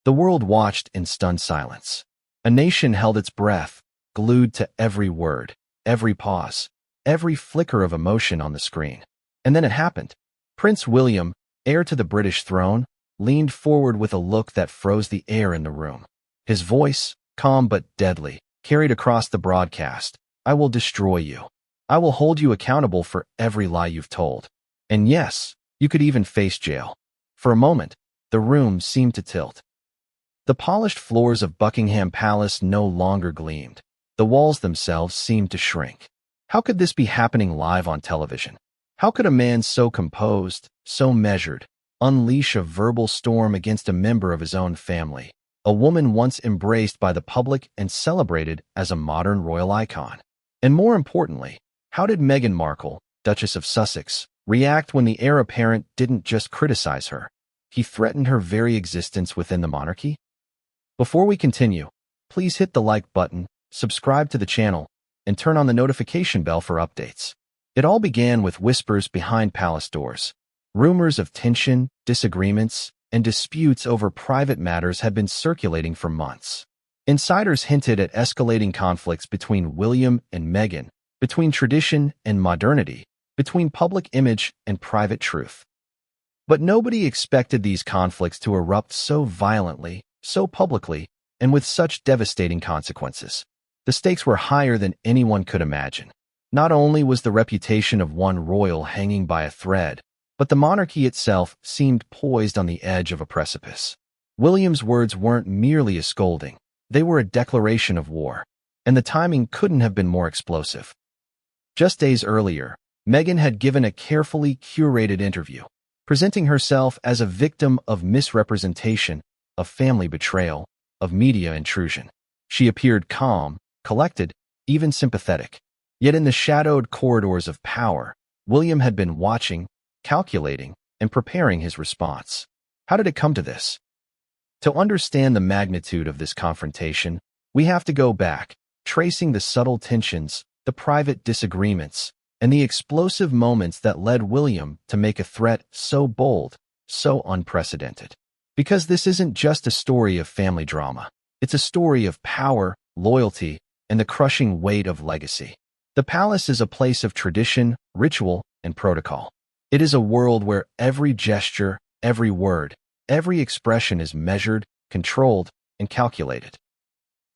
The world watched in stunned silence. A nation held its breath, glued to every word, every pause, every flicker of emotion on the screen. And then it happened. Prince William, heir to the British throne, leaned forward with a look that froze the air in the room. His voice, calm but deadly, carried across the broadcast. "I will destroy you. I will hold you accountable for every lie you've told. And yes, you could even face jail." For a moment, the room seemed to tilt. The polished floors of Buckingham Palace no longer gleamed. The walls themselves seemed to shrink. How could this be happening live on television? How could a man so composed, so measured, unleash a verbal storm against a member of his own family, a woman once embraced by the public and celebrated as a modern royal icon? And more importantly, how did Meghan Markle, Duchess of Sussex, react when the heir apparent didn't just criticize her? He threatened her very existence within the monarchy? Before we continue, please hit the like button, subscribe to the channel, and turn on the notification bell for updates. It all began with whispers behind palace doors. Rumors of tension, disagreements, and disputes over private matters had been circulating for months. Insiders hinted at escalating conflicts between William and Meghan, between tradition and modernity, between public image and private truth. But nobody expected these conflicts to erupt so violently, so publicly, and with such devastating consequences. The stakes were higher than anyone could imagine. Not only was the reputation of one royal hanging by a thread, but the monarchy itself seemed poised on the edge of a precipice. William's words weren't merely a scolding, they were a declaration of war, and the timing couldn't have been more explosive. Just days earlier, Meghan had given a carefully curated interview, presenting herself as a victim of misrepresentation, of family betrayal, of media intrusion. She appeared calm, collected, even sympathetic. Yet in the shadowed corridors of power, William had been watching, calculating, and preparing his response. How did it come to this? To understand the magnitude of this confrontation, we have to go back, tracing the subtle tensions, the private disagreements, and the explosive moments that led William to make a threat so bold, so unprecedented. Because this isn't just a story of family drama. It's a story of power, loyalty, and the crushing weight of legacy. The palace is a place of tradition, ritual, and protocol. It is a world where every gesture, every word, every expression is measured, controlled, and calculated.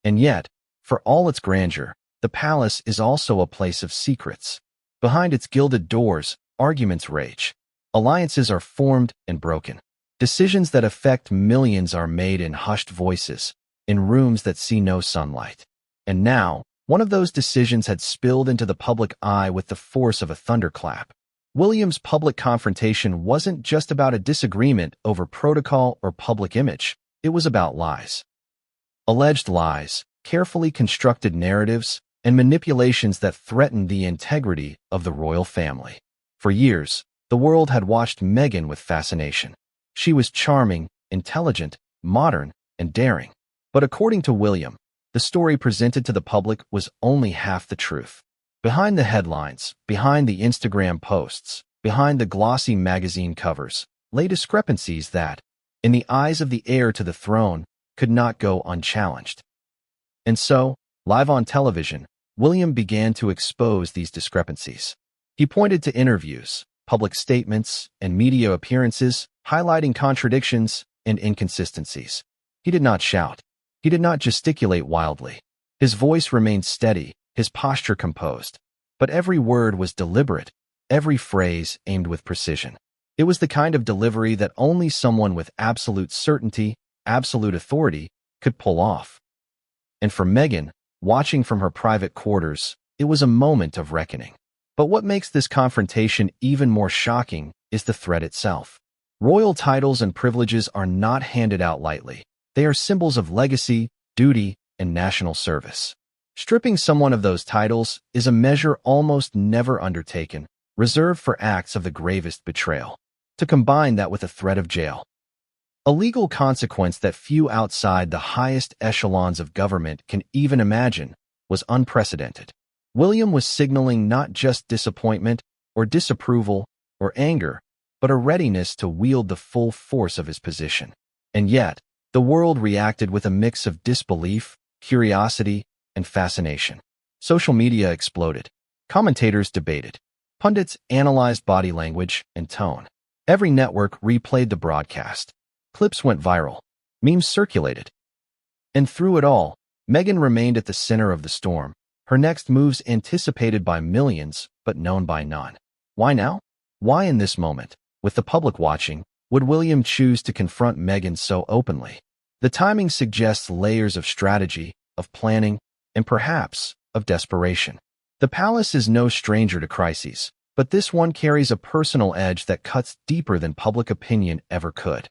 And yet, for all its grandeur, the palace is also a place of secrets. Behind its gilded doors, arguments rage. Alliances are formed and broken. Decisions that affect millions are made in hushed voices, in rooms that see no sunlight. And now, one of those decisions had spilled into the public eye with the force of a thunderclap. William's public confrontation wasn't just about a disagreement over protocol or public image. It was about lies. Alleged lies, carefully constructed narratives, and manipulations that threatened the integrity of the royal family. For years, the world had watched Meghan with fascination. She was charming, intelligent, modern, and daring. But according to William, the story presented to the public was only half the truth. Behind the headlines, behind the Instagram posts, behind the glossy magazine covers, lay discrepancies that, in the eyes of the heir to the throne, could not go unchallenged. And so, live on television, William began to expose these discrepancies. He pointed to interviews, public statements, and media appearances, highlighting contradictions and inconsistencies. He did not shout. He did not gesticulate wildly. His voice remained steady, his posture composed. But every word was deliberate, every phrase aimed with precision. It was the kind of delivery that only someone with absolute certainty, absolute authority, could pull off. And for Meghan, watching from her private quarters, it was a moment of reckoning. But what makes this confrontation even more shocking is the threat itself. Royal titles and privileges are not handed out lightly. They are symbols of legacy, duty, and national service. Stripping someone of those titles is a measure almost never undertaken, reserved for acts of the gravest betrayal. To combine that with a threat of jail, a legal consequence that few outside the highest echelons of government can even imagine, was unprecedented. William was signaling not just disappointment or disapproval or anger, but a readiness to wield the full force of his position. And yet, The world reacted with a mix of disbelief, curiosity, and fascination. Social media exploded. Commentators debated. Pundits analyzed body language and tone. Every network replayed the broadcast. Clips went viral. Memes circulated. And through it all, Meghan remained at the center of the storm, her next moves anticipated by millions but known by none. Why now? Why in this moment, with the public watching, would William choose to confront Meghan so openly? The timing suggests layers of strategy, of planning, and perhaps of desperation. The palace is no stranger to crises, but this one carries a personal edge that cuts deeper than public opinion ever could.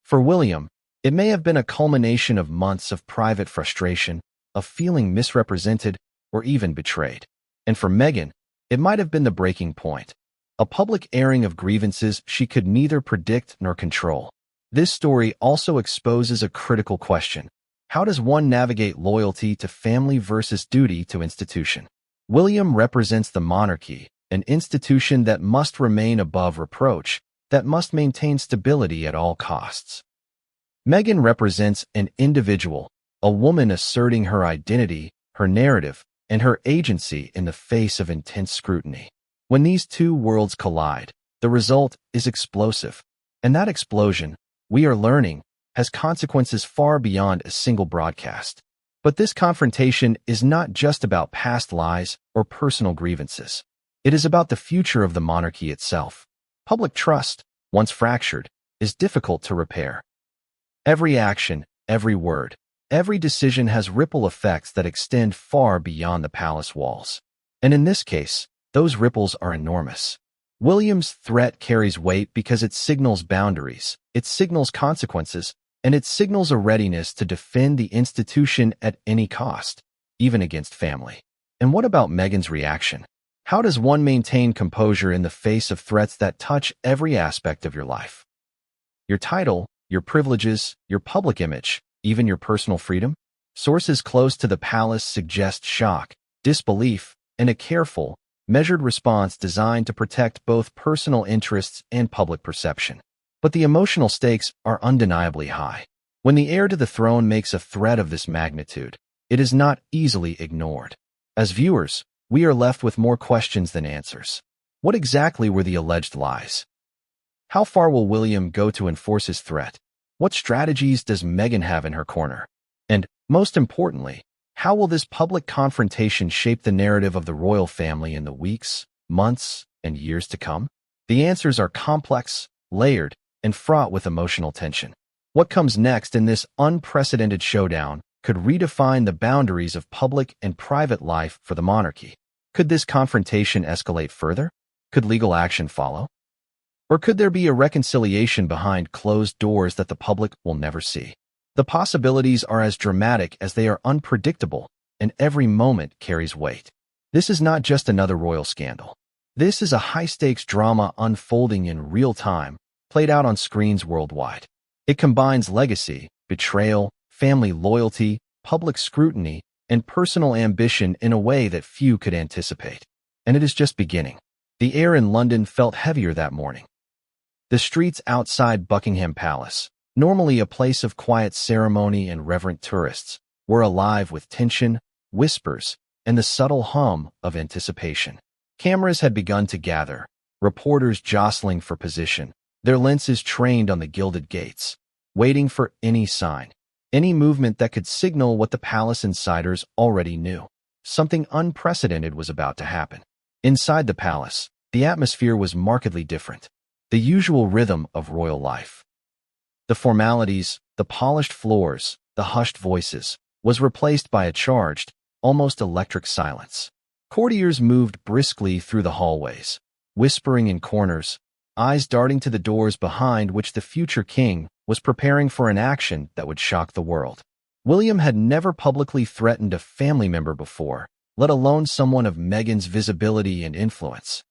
For William, it may have been a culmination of months of private frustration, of feeling misrepresented or even betrayed. And for Meghan, it might have been the breaking point, a public airing of grievances she could neither predict nor control. This story also exposes a critical question. How does one navigate loyalty to family versus duty to institution? William represents the monarchy, an institution that must remain above reproach, that must maintain stability at all costs. Meghan represents an individual, a woman asserting her identity, her narrative, and her agency in the face of intense scrutiny. When these two worlds collide, the result is explosive. And that explosion, we are learning, has consequences far beyond a single broadcast. But this confrontation is not just about past lies or personal grievances. It is about the future of the monarchy itself. Public trust, once fractured, is difficult to repair. Every action, every word, every decision has ripple effects that extend far beyond the palace walls. And in this case, those ripples are enormous. William's threat carries weight because it signals boundaries, it signals consequences, and it signals a readiness to defend the institution at any cost, even against family. And what about Meghan's reaction? How does one maintain composure in the face of threats that touch every aspect of your life? Your title, your privileges, your public image, even your personal freedom? Sources close to the palace suggest shock, disbelief, and a careful, measured response designed to protect both personal interests and public perception. But the emotional stakes are undeniably high. When the heir to the throne makes a threat of this magnitude, it is not easily ignored. As viewers, we are left with more questions than answers. What exactly were the alleged lies? How far will William go to enforce his threat? What strategies does Meghan have in her corner? And, most importantly, how will this public confrontation shape the narrative of the royal family in the weeks, months, and years to come? The answers are complex, layered, and fraught with emotional tension. What comes next in this unprecedented showdown could redefine the boundaries of public and private life for the monarchy. Could this confrontation escalate further? Could legal action follow? Or could there be a reconciliation behind closed doors that the public will never see? The possibilities are as dramatic as they are unpredictable, and every moment carries weight. This is not just another royal scandal. This is a high-stakes drama unfolding in real time, played out on screens worldwide. It combines legacy, betrayal, family loyalty, public scrutiny, and personal ambition in a way that few could anticipate. And it is just beginning. The air in London felt heavier that morning. The streets outside Buckingham Palace, normally a place of quiet ceremony and reverent tourists, were alive with tension, whispers, and the subtle hum of anticipation. Cameras had begun to gather, reporters jostling for position, their lenses trained on the gilded gates, waiting for any sign, any movement that could signal what the palace insiders already knew. Something unprecedented was about to happen. Inside the palace, the atmosphere was markedly different. The usual rhythm of royal life. The formalities, the polished floors, the hushed voices, was replaced by a charged, almost electric silence. Courtiers moved briskly through the hallways, whispering in corners, eyes darting to the doors behind which the future king was preparing for an action that would shock the world. William had never publicly threatened a family member before, let alone someone of Meghan's visibility and influence.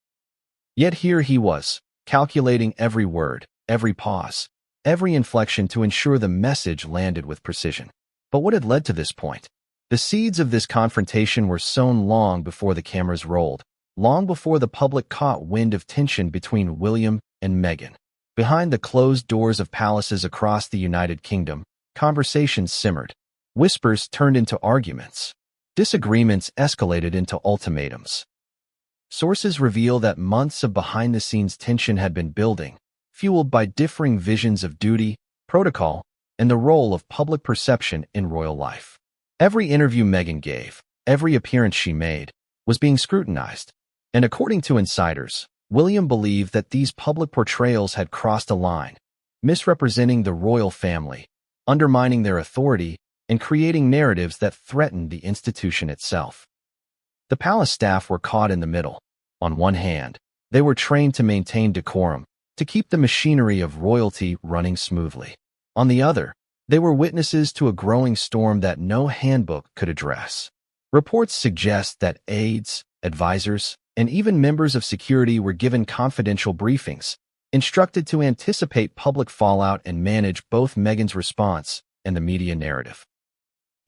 Yet here he was, calculating every word, every pause, every inflection to ensure the message landed with precision. But what had led to this point? The seeds of this confrontation were sown long before the cameras rolled, long before the public caught wind of tension between William and Meghan. Behind the closed doors of palaces across the United Kingdom, conversations simmered. Whispers turned into arguments. Disagreements escalated into ultimatums. Sources reveal that months of behind-the-scenes tension had been building, fueled by differing visions of duty, protocol, and the role of public perception in royal life. Every interview Meghan gave, every appearance she made, was being scrutinized, and according to insiders, William believed that these public portrayals had crossed a line, misrepresenting the royal family, undermining their authority, and creating narratives that threatened the institution itself. The palace staff were caught in the middle. On one hand, they were trained to maintain decorum, to keep the machinery of royalty running smoothly. On the other, they were witnesses to a growing storm that no handbook could address. Reports suggest that aides, advisors, and even members of security were given confidential briefings, instructed to anticipate public fallout and manage both Meghan's response and the media narrative.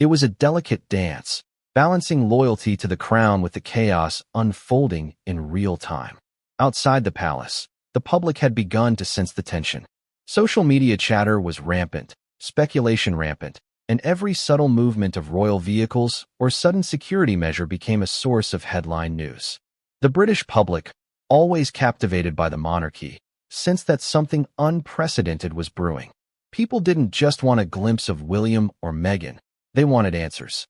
It was a delicate dance, balancing loyalty to the crown with the chaos unfolding in real time. Outside the palace, the public had begun to sense the tension. Social media chatter was rampant, speculation rampant, and every subtle movement of royal vehicles or sudden security measure became a source of headline news. The British public, always captivated by the monarchy, sensed that something unprecedented was brewing. People didn't just want a glimpse of William or Meghan, they wanted answers.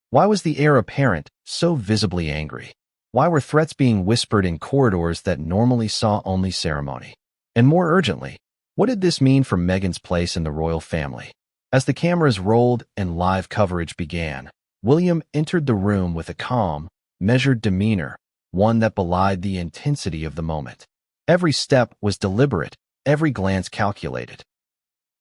Why was the heir apparent so visibly angry? Why were threats being whispered in corridors that normally saw only ceremony? And more urgently, what did this mean for Meghan's place in the royal family? As the cameras rolled and live coverage began, William entered the room with a calm, measured demeanor, one that belied the intensity of the moment. Every step was deliberate, every glance calculated.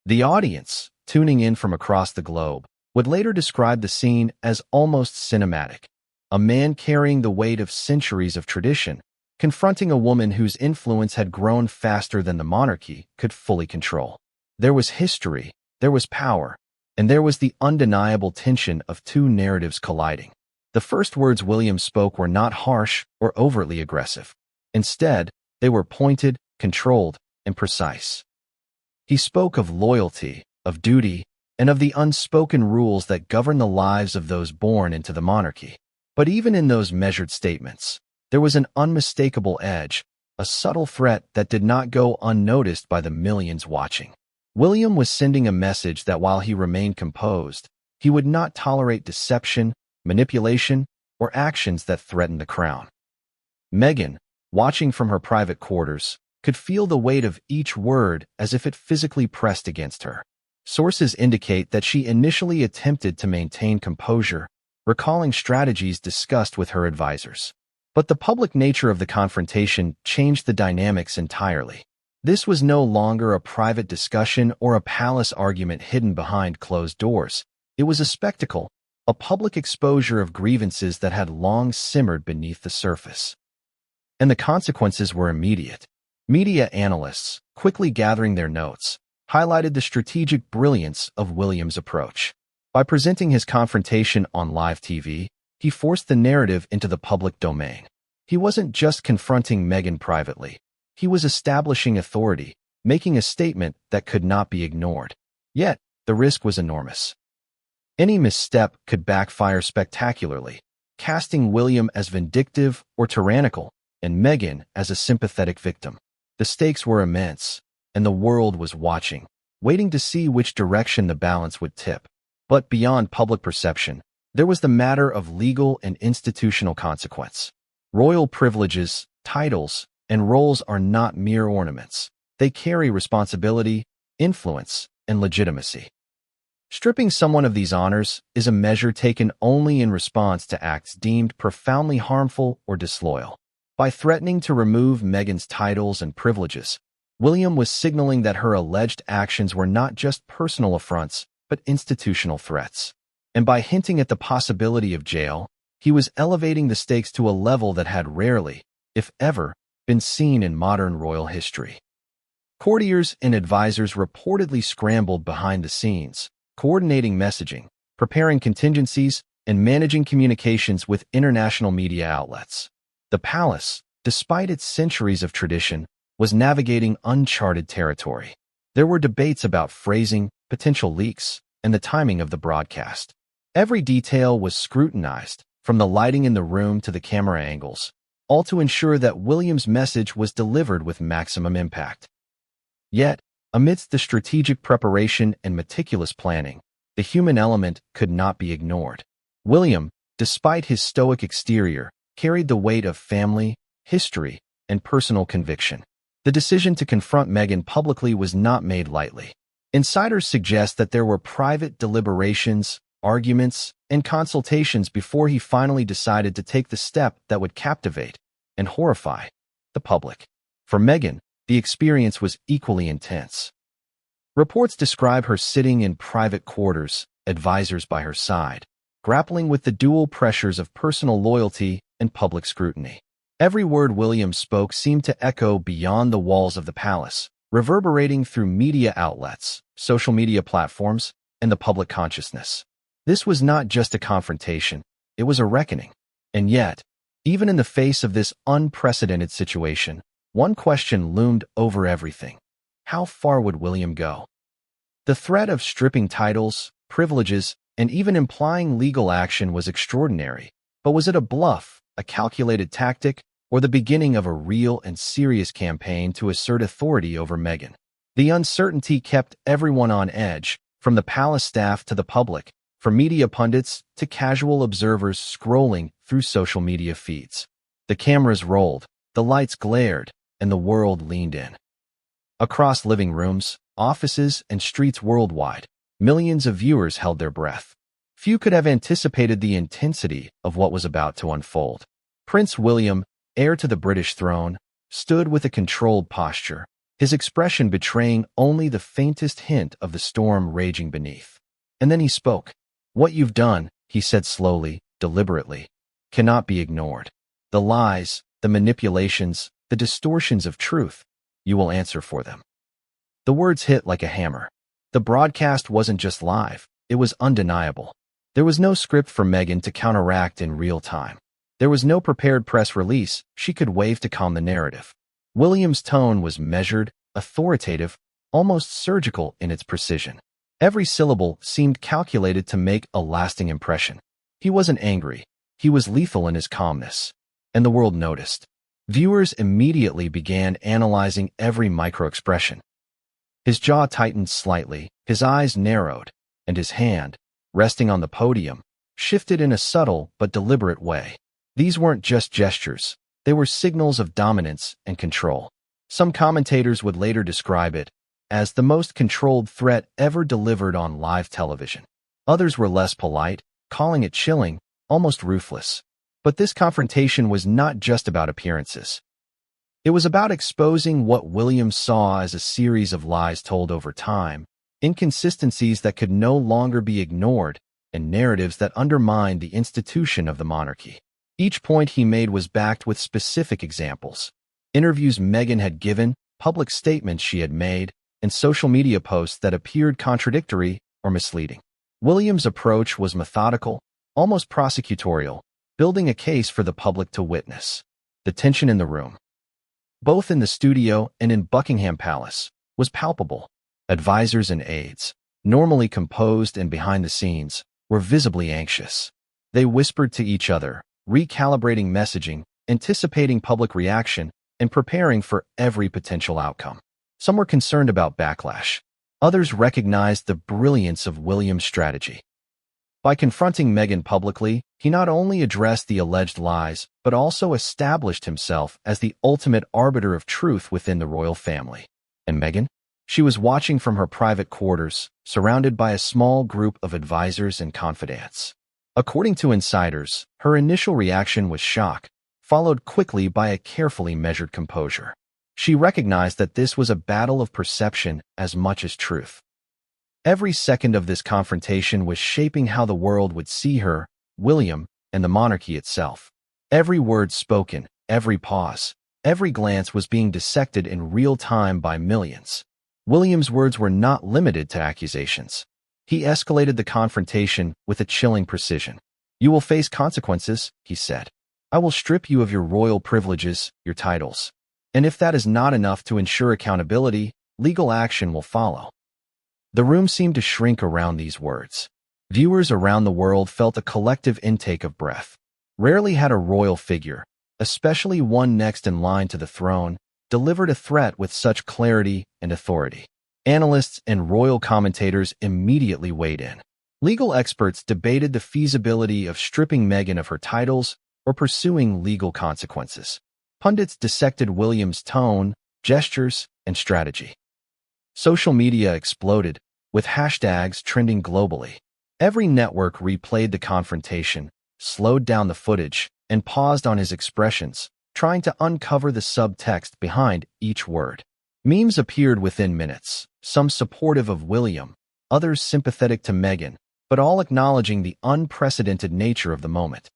The audience, tuning in from across the globe, would later describe the scene as almost cinematic. A man carrying the weight of centuries of tradition, confronting a woman whose influence had grown faster than the monarchy could fully control. There was history, there was power, and there was the undeniable tension of two narratives colliding. The first words William spoke were not harsh or overtly aggressive. Instead, they were pointed, controlled, and precise. He spoke of loyalty, of duty, and of the unspoken rules that govern the lives of those born into the monarchy. But even in those measured statements, there was an unmistakable edge, a subtle threat that did not go unnoticed by the millions watching. William was sending a message that while he remained composed, he would not tolerate deception, manipulation, or actions that threatened the crown. Meghan, watching from her private quarters, could feel the weight of each word as if it physically pressed against her. Sources indicate that she initially attempted to maintain composure, recalling strategies discussed with her advisors. But the public nature of the confrontation changed the dynamics entirely. This was no longer a private discussion or a palace argument hidden behind closed doors. It was a spectacle, a public exposure of grievances that had long simmered beneath the surface. And the consequences were immediate. Media analysts, quickly gathering their notes, highlighted the strategic brilliance of William's approach. By presenting his confrontation on live TV, he forced the narrative into the public domain. He wasn't just confronting Meghan privately. He was establishing authority, making a statement that could not be ignored. Yet, the risk was enormous. Any misstep could backfire spectacularly, casting William as vindictive or tyrannical, and Meghan as a sympathetic victim. The stakes were immense, and the world was watching, waiting to see which direction the balance would tip. But beyond public perception, there was the matter of legal and institutional consequence. Royal privileges, titles, and roles are not mere ornaments. They carry responsibility, influence, and legitimacy. Stripping someone of these honors is a measure taken only in response to acts deemed profoundly harmful or disloyal. By threatening to remove Meghan's titles and privileges, William was signaling that her alleged actions were not just personal affronts, but institutional threats. And by hinting at the possibility of jail, he was elevating the stakes to a level that had rarely, if ever, been seen in modern royal history. Courtiers and advisors reportedly scrambled behind the scenes, coordinating messaging, preparing contingencies, and managing communications with international media outlets. The palace, despite its centuries of tradition, was navigating uncharted territory. There were debates about phrasing, potential leaks, and the timing of the broadcast. Every detail was scrutinized, from the lighting in the room to the camera angles, all to ensure that William's message was delivered with maximum impact. Yet, amidst the strategic preparation and meticulous planning, the human element could not be ignored. William, despite his stoic exterior, carried the weight of family, history, and personal conviction. The decision to confront Meghan publicly was not made lightly. Insiders suggest that there were private deliberations, arguments, and consultations before he finally decided to take the step that would captivate and horrify the public. For Meghan, the experience was equally intense. Reports describe her sitting in private quarters, advisors by her side, grappling with the dual pressures of personal loyalty and public scrutiny. Every word William spoke seemed to echo beyond the walls of the palace, reverberating through media outlets, social media platforms, and the public consciousness. This was not just a confrontation, it was a reckoning. And yet, even in the face of this unprecedented situation, one question loomed over everything. How far would William go? The threat of stripping titles, privileges, and even implying legal action was extraordinary, but was it a bluff, a calculated tactic, or the beginning of a real and serious campaign to assert authority over Meghan? The uncertainty kept everyone on edge, from the palace staff to the public, from media pundits to casual observers scrolling through social media feeds. The cameras rolled, the lights glared, and the world leaned in. Across living rooms, offices, and streets worldwide, millions of viewers held their breath. Few could have anticipated the intensity of what was about to unfold. Prince William, heir to the British throne, stood with a controlled posture, his expression betraying only the faintest hint of the storm raging beneath. And then he spoke. "What you've done," he said slowly, deliberately, "cannot be ignored. The lies, the manipulations, the distortions of truth, you will answer for them." The words hit like a hammer. The broadcast wasn't just live, it was undeniable. There was no script for Meghan to counteract in real time. There was no prepared press release she could wave to calm the narrative. William's tone was measured, authoritative, almost surgical in its precision. Every syllable seemed calculated to make a lasting impression. He wasn't angry. He was lethal in his calmness. And the world noticed. Viewers immediately began analyzing every micro-expression. His jaw tightened slightly, his eyes narrowed, and his hand, resting on the podium, shifted in a subtle but deliberate way. These weren't just gestures. They were signals of dominance and control. Some commentators would later describe it as the most controlled threat ever delivered on live television. Others were less polite, calling it chilling, almost ruthless. But this confrontation was not just about appearances. It was about exposing what William saw as a series of lies told over time, inconsistencies that could no longer be ignored, and narratives that undermined the institution of the monarchy. Each point he made was backed with specific examples. Interviews Meghan had given, public statements she had made, and social media posts that appeared contradictory or misleading. William's approach was methodical, almost prosecutorial, building a case for the public to witness. The tension in the room, both in the studio and in Buckingham Palace, was palpable. Advisors and aides, normally composed and behind the scenes, were visibly anxious. They whispered to each other, recalibrating messaging, anticipating public reaction, and preparing for every potential outcome. Some were concerned about backlash. Others recognized the brilliance of William's strategy. By confronting Meghan publicly, he not only addressed the alleged lies, but also established himself as the ultimate arbiter of truth within the royal family. And Meghan? She was watching from her private quarters, surrounded by a small group of advisors and confidants. According to insiders, her initial reaction was shock, followed quickly by a carefully measured composure. She recognized that this was a battle of perception as much as truth. Every second of this confrontation was shaping how the world would see her, William, and the monarchy itself. Every word spoken, every pause, every glance was being dissected in real time by millions. William's words were not limited to accusations. He escalated the confrontation with a chilling precision. "You will face consequences," he said. "I will strip you of your royal privileges, your titles. And if that is not enough to ensure accountability, legal action will follow." The room seemed to shrink around these words. Viewers around the world felt a collective intake of breath. Rarely had a royal figure, especially one next in line to the throne, delivered a threat with such clarity and authority. Analysts and royal commentators immediately weighed in. Legal experts debated the feasibility of stripping Meghan of her titles or pursuing legal consequences. Pundits dissected William's tone, gestures, and strategy. Social media exploded, with hashtags trending globally. Every network replayed the confrontation, slowed down the footage, and paused on his expressions, trying to uncover the subtext behind each word. Memes appeared within minutes, some supportive of William, others sympathetic to Meghan, but all acknowledging the unprecedented nature of the moment.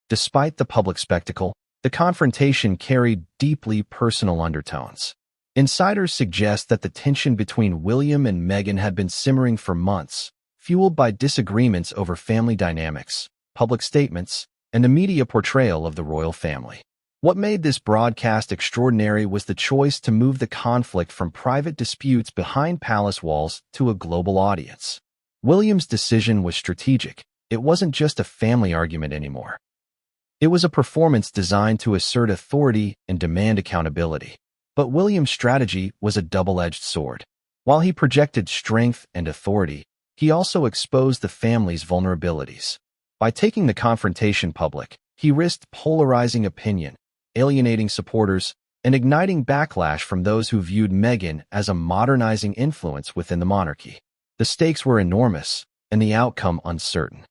Despite the public spectacle, the confrontation carried deeply personal undertones. Insiders suggest that the tension between William and Meghan had been simmering for months, fueled by disagreements over family dynamics, public statements, and the media portrayal of the royal family. What made this broadcast extraordinary was the choice to move the conflict from private disputes behind palace walls to a global audience. William's decision was strategic. It wasn't just a family argument anymore. It was a performance designed to assert authority and demand accountability. But William's strategy was a double-edged sword. While he projected strength and authority, he also exposed the family's vulnerabilities. By taking the confrontation public, he risked polarizing opinion, alienating supporters, and igniting backlash from those who viewed Meghan as a modernizing influence within the monarchy. The stakes were enormous, and the outcome uncertain.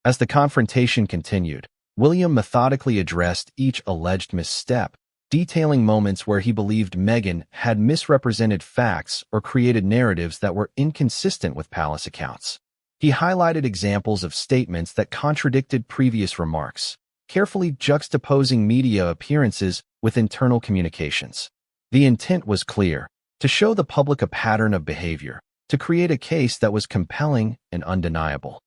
As the confrontation continued, William methodically addressed each alleged misstep, detailing moments where he believed Meghan had misrepresented facts or created narratives that were inconsistent with palace accounts. He highlighted examples of statements that contradicted previous remarks, carefully juxtaposing media appearances with internal communications. The intent was clear: to show the public a pattern of behavior, to create a case that was compelling and undeniable.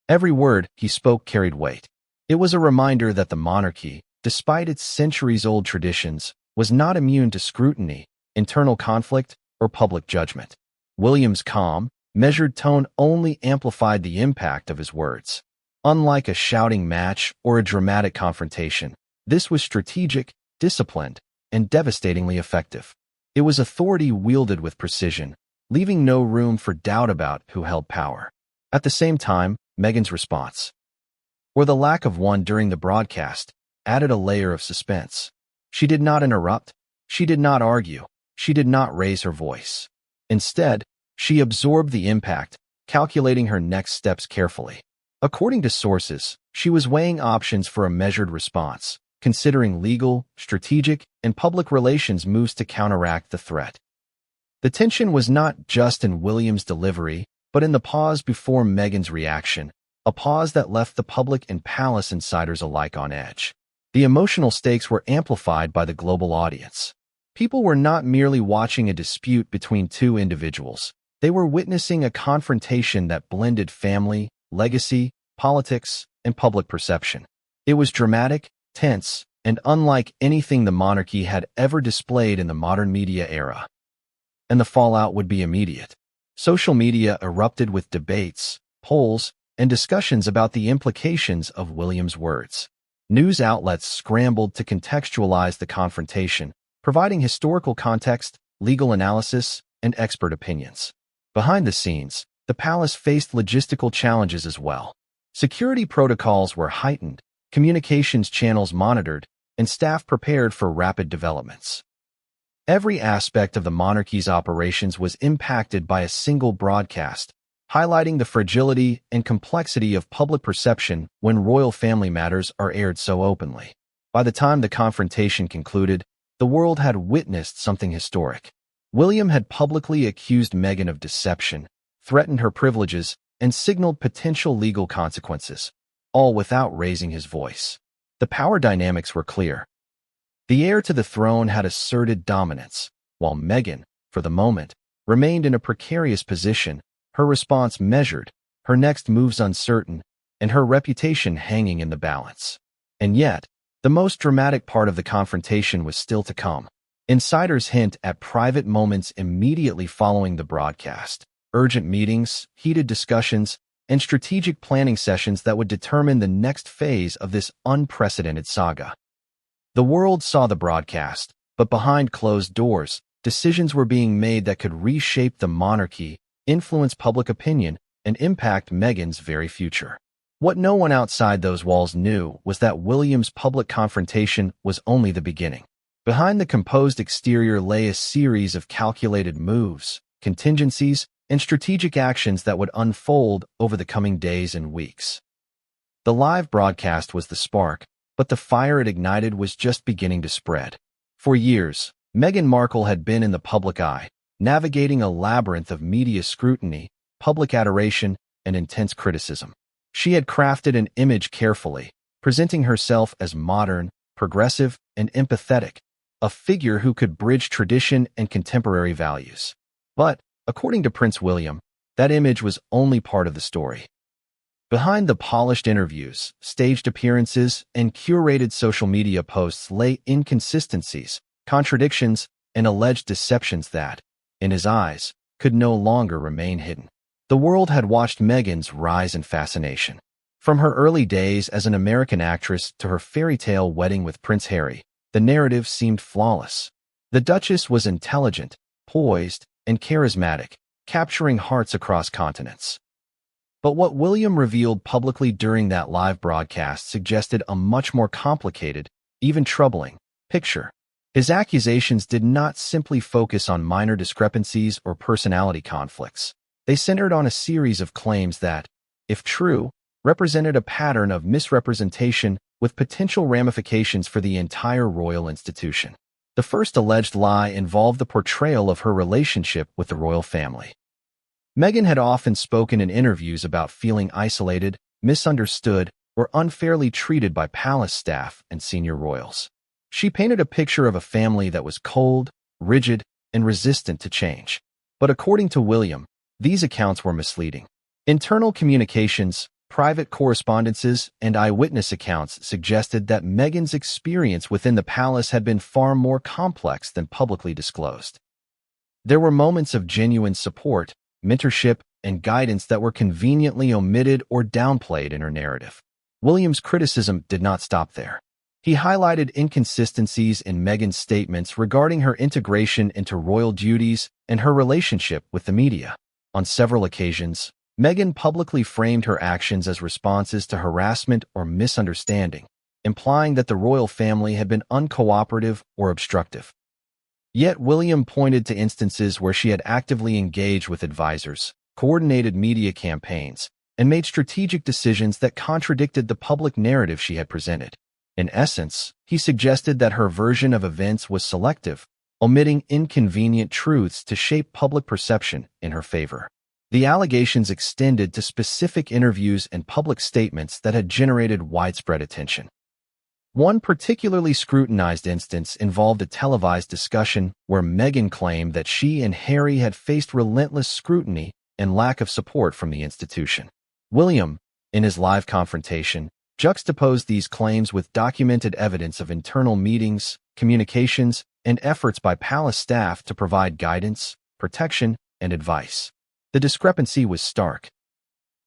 Every word he spoke carried weight. It was a reminder that the monarchy, despite its centuries-old traditions, was not immune to scrutiny, internal conflict, or public judgment. William's calm, measured tone only amplified the impact of his words. Unlike a shouting match or a dramatic confrontation, this was strategic, disciplined, and devastatingly effective. It was authority wielded with precision, leaving no room for doubt about who held power. At the same time, Meghan's response, or the lack of one during the broadcast, added a layer of suspense. She did not interrupt, she did not argue, she did not raise her voice. Instead, she absorbed the impact, calculating her next steps carefully. According to sources, she was weighing options for a measured response, considering legal, strategic, and public relations moves to counteract the threat. The tension was not just in William's delivery, but in the pause before Meghan's reaction, a pause that left the public and palace insiders alike on edge. The emotional stakes were amplified by the global audience. People were not merely watching a dispute between two individuals. They were witnessing a confrontation that blended family, legacy, politics, and public perception. It was dramatic, tense, and unlike anything the monarchy had ever displayed in the modern media era. And the fallout would be immediate. Social media erupted with debates, polls, and discussions about the implications of William's words. News outlets scrambled to contextualize the confrontation, providing historical context, legal analysis, and expert opinions. Behind the scenes, the palace faced logistical challenges as well. Security protocols were heightened, communications channels monitored, and staff prepared for rapid developments. Every aspect of the monarchy's operations was impacted by a single broadcast, highlighting the fragility and complexity of public perception when royal family matters are aired so openly. By the time the confrontation concluded, the world had witnessed something historic. William had publicly accused Meghan of deception, threatened her privileges, and signaled potential legal consequences, all without raising his voice. The power dynamics were clear. The heir to the throne had asserted dominance, while Meghan, for the moment, remained in a precarious position, her response measured, her next moves uncertain, and her reputation hanging in the balance. And yet, the most dramatic part of the confrontation was still to come. Insiders hint at private moments immediately following the broadcast. urgent meetings, heated discussions, and strategic planning sessions that would determine the next phase of this unprecedented saga. The world saw the broadcast, but behind closed doors, decisions were being made that could reshape the monarchy, influence public opinion, and impact Meghan's very future. What no one outside those walls knew was that William's public confrontation was only the beginning. Behind the composed exterior lay a series of calculated moves, contingencies, and strategic actions that would unfold over the coming days and weeks. The live broadcast was the spark, but the fire it ignited was just beginning to spread. For years, Meghan Markle had been in the public eye, navigating a labyrinth of media scrutiny, public adoration, and intense criticism. She had crafted an image carefully, presenting herself as modern, progressive, and empathetic, a figure who could bridge tradition and contemporary values. But, according to Prince William, that image was only part of the story. Behind the polished interviews, staged appearances, and curated social media posts lay inconsistencies, contradictions, and alleged deceptions that, in his eyes, could no longer remain hidden. The world had watched Meghan's rise in fascination. From her early days as an American actress to her fairy tale wedding with Prince Harry, the narrative seemed flawless. The Duchess was intelligent, poised, and charismatic, capturing hearts across continents. But what William revealed publicly during that live broadcast suggested a much more complicated, even troubling, picture. His accusations did not simply focus on minor discrepancies or personality conflicts. They centered on a series of claims that, if true, represented a pattern of misrepresentation with potential ramifications for the entire royal institution. The first alleged lie involved the portrayal of her relationship with the royal family. Meghan had often spoken in interviews about feeling isolated, misunderstood, or unfairly treated by palace staff and senior royals. She painted a picture of a family that was cold, rigid, and resistant to change. But according to William, these accounts were misleading. Internal communications, private correspondences, and eyewitness accounts suggested that Meghan's experience within the palace had been far more complex than publicly disclosed. There were moments of genuine support, mentorship, and guidance that were conveniently omitted or downplayed in her narrative. William's criticism did not stop there. He highlighted inconsistencies in Meghan's statements regarding her integration into royal duties and her relationship with the media. On several occasions, Meghan publicly framed her actions as responses to harassment or misunderstanding, implying that the royal family had been uncooperative or obstructive. Yet William pointed to instances where she had actively engaged with advisors, coordinated media campaigns, and made strategic decisions that contradicted the public narrative she had presented. In essence, he suggested that her version of events was selective, omitting inconvenient truths to shape public perception in her favor. The allegations extended to specific interviews and public statements that had generated widespread attention. One particularly scrutinized instance involved a televised discussion where Meghan claimed that she and Harry had faced relentless scrutiny and lack of support from the institution. William, in his live confrontation, juxtaposed these claims with documented evidence of internal meetings, communications, and efforts by palace staff to provide guidance, protection, and advice. The discrepancy was stark.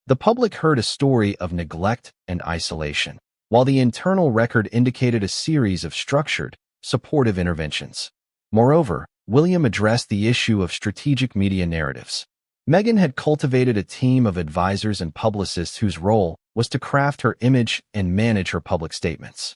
The public heard a story of neglect and isolation, while the internal record indicated a series of structured, supportive interventions. Moreover, William addressed the issue of strategic media narratives. Meghan had cultivated a team of advisors and publicists whose role was to craft her image and manage her public statements.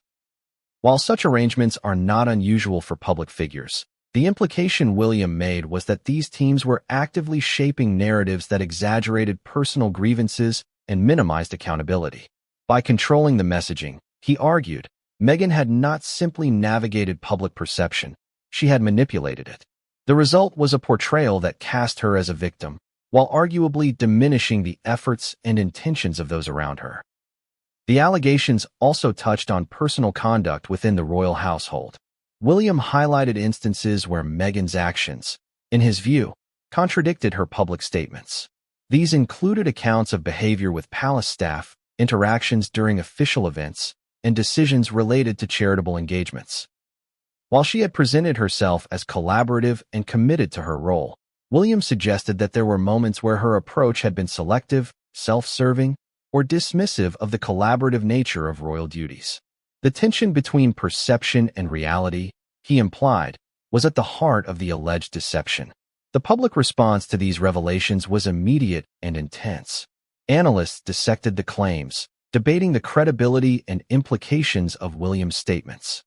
While such arrangements are not unusual for public figures, the implication William made was that these teams were actively shaping narratives that exaggerated personal grievances and minimized accountability. By controlling the messaging, he argued, Meghan had not simply navigated public perception, she had manipulated it. The result was a portrayal that cast her as a victim, while arguably diminishing the efforts and intentions of those around her. The allegations also touched on personal conduct within the royal household. William highlighted instances where Meghan's actions, in his view, contradicted her public statements. These included accounts of behavior with palace staff, interactions during official events, and decisions related to charitable engagements. While she had presented herself as collaborative and committed to her role, William suggested that there were moments where her approach had been selective, self-serving, or dismissive of the collaborative nature of royal duties. The tension between perception and reality, he implied, was at the heart of the alleged deception. The public response to these revelations was immediate and intense. Analysts dissected the claims, debating the credibility and implications of William's statements.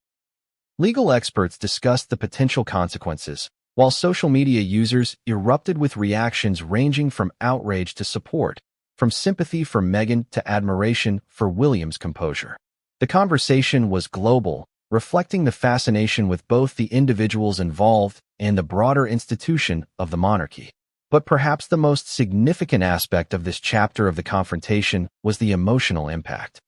Legal experts discussed the potential consequences, while social media users erupted with reactions ranging from outrage to support, from sympathy for Meghan to admiration for William's composure. The conversation was global, reflecting the fascination with both the individuals involved and the broader institution of the monarchy. But perhaps the most significant aspect of this chapter of the confrontation was the emotional impact.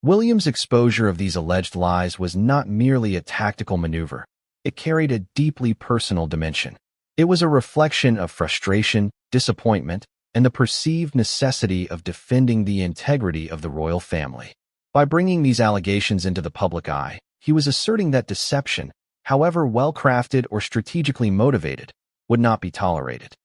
William's exposure of these alleged lies was not merely a tactical maneuver. It carried a deeply personal dimension. It was a reflection of frustration, disappointment, and the perceived necessity of defending the integrity of the royal family. By bringing these allegations into the public eye, he was asserting that deception, however well-crafted or strategically motivated, would not be tolerated.